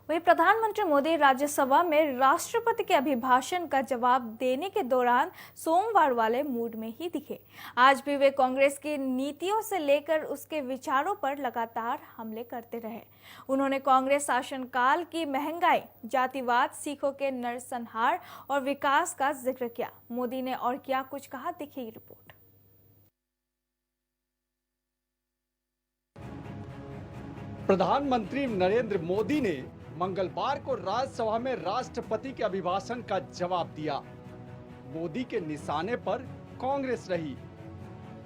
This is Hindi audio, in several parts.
वहीं प्रधानमंत्री मोदी राज्यसभा में राष्ट्रपति के अभिभाषण का जवाब देने के दौरान सोमवार वाले मूड में ही दिखे। आज भी वे कांग्रेस की नीतियों से लेकर उसके विचारों पर लगातार हमले करते रहे। उन्होंने कांग्रेस शासनकाल की महंगाई, जातिवाद, सिखों के नरसंहार और विकास का जिक्र किया। मोदी ने और क्या कुछ कहा, देखिए ये रिपोर्ट। प्रधानमंत्री नरेंद्र मोदी ने मंगलवार को राज्यसभा में राष्ट्रपति के अभिभाषण का जवाब दिया। मोदी के निशाने पर कांग्रेस रही।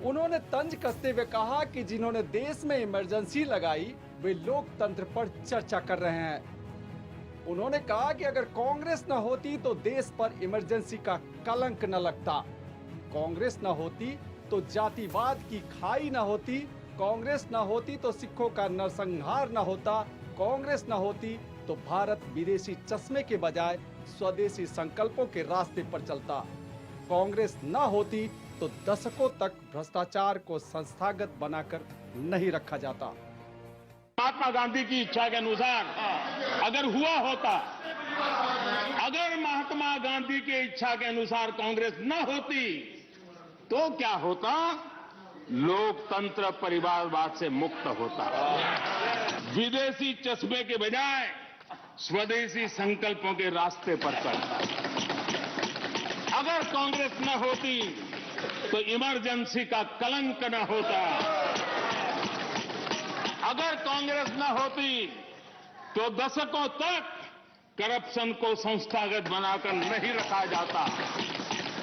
उन्होंने तंज कसते हुए कहा कि जिन्होंने देश में इमरजेंसी लगाई वे लोकतंत्र पर चर्चा कर रहे हैं। उन्होंने कहा कि अगर कांग्रेस न होती तो देश पर इमरजेंसी का कलंक न लगता, कांग्रेस न होती तो जातिवाद की खाई न होती, कांग्रेस न होती तो सिखों का नरसंहार न होता, कांग्रेस न होती तो भारत विदेशी चश्मे के बजाय स्वदेशी संकल्पों के रास्ते पर चलता, कांग्रेस न होती तो दशकों तक भ्रष्टाचार को संस्थागत बनाकर नहीं रखा जाता। महात्मा गांधी की इच्छा के अनुसार अगर हुआ होता, अगर महात्मा गांधी की इच्छा के अनुसार कांग्रेस न होती तो क्या होता? लोकतंत्र परिवारवाद से मुक्त होता, विदेशी चश्मे के बजाय स्वदेशी संकल्पों के रास्ते पर चलता। अगर कांग्रेस न होती तो इमरजेंसी का कलंक न होता, अगर कांग्रेस न होती तो दशकों तक करप्शन को संस्थागत बनाकर नहीं रखा जाता,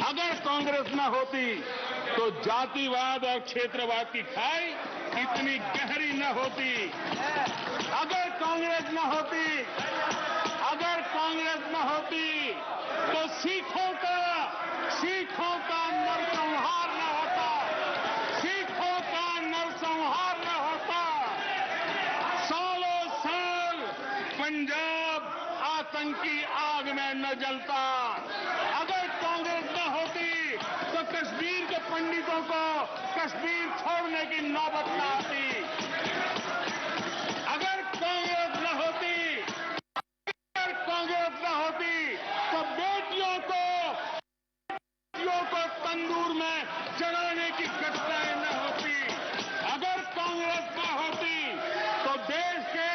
अगर कांग्रेस न होती तो जातिवाद और क्षेत्रवाद की खाई इतनी गहरी न होती, अगर कांग्रेस न होती, अगर कांग्रेस न होती तो सिखों का नरसंहार न होता, सिखों का नरसंहार न होता, सालों साल पंजाब आतंकी आग में न जलता, अगर कांग्रेस न होती तो कश्मीर के पंडितों को कश्मीर छोड़ने की नौबत न आती, अगर कांग्रेस न होती, अगर कांग्रेस न होती तो बेटियों को तंदूर में जलाने की घटनाएं न होती, अगर कांग्रेस न होती तो देश के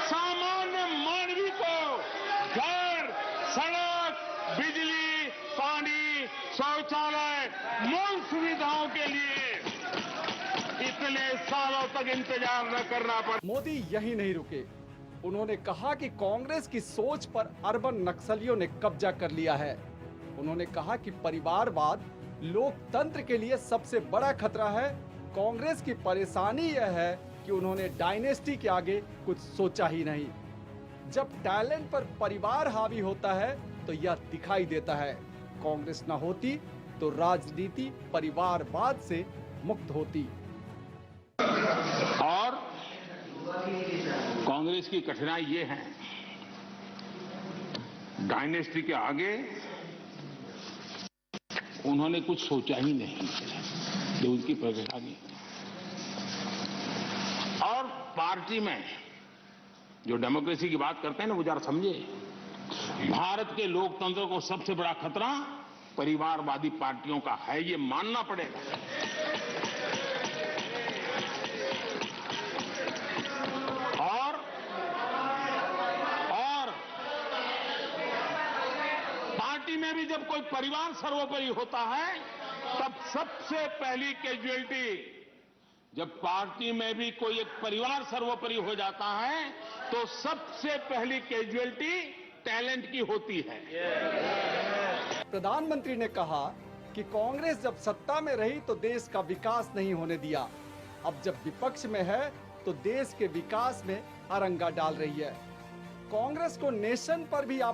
सामान्य मानवी को घर, सड़क, बिजली, पानी, शौचालय, मूल सुविधाओं के लिए इतने सालों तक इंतजार न करना पड़ा। मोदी यही नहीं रुके। उन्होंने कहा कि कांग्रेस की सोच पर अर्बन नक्सलियों ने कब्जा कर लिया है। उन्होंने कहा कि परिवारवाद लोकतंत्र के लिए सबसे बड़ा खतरा है। कांग्रेस की परेशानी यह है कि उन्होंने डायनेस्टी के आगे कुछ सोचा ही नहीं। जब टैलेंट पर परिवार हावी होता है तो यह दिखाई देता है। कांग्रेस न होती तो राजनीति परिवारवाद से मुक्त होती। और कांग्रेस की कठिनाई ये है, डायनेस्टी के आगे उन्होंने कुछ सोचा ही नहीं, जो उनकी परेशानी। और पार्टी में जो डेमोक्रेसी की बात करते हैं ना, वो जरा समझे, भारत के लोकतंत्र को सबसे बड़ा खतरा परिवारवादी पार्टियों का है, ये मानना पड़ेगा। और पार्टी में भी जब कोई परिवार सर्वोपरि होता है तब सबसे पहली कैजुअलिटी, जब पार्टी में भी कोई एक परिवार सर्वोपरि हो जाता है तो सबसे पहली कैजुअलिटी टैलेंट की होती है। प्रधानमंत्री ने कहा कि कांग्रेस जब सत्ता में रही तो देश का विकास नहीं होने दिया, अब जब विपक्ष में है तो देश के विकास में अरंगा डाल रही है। कांग्रेस को नेशन पर भी आप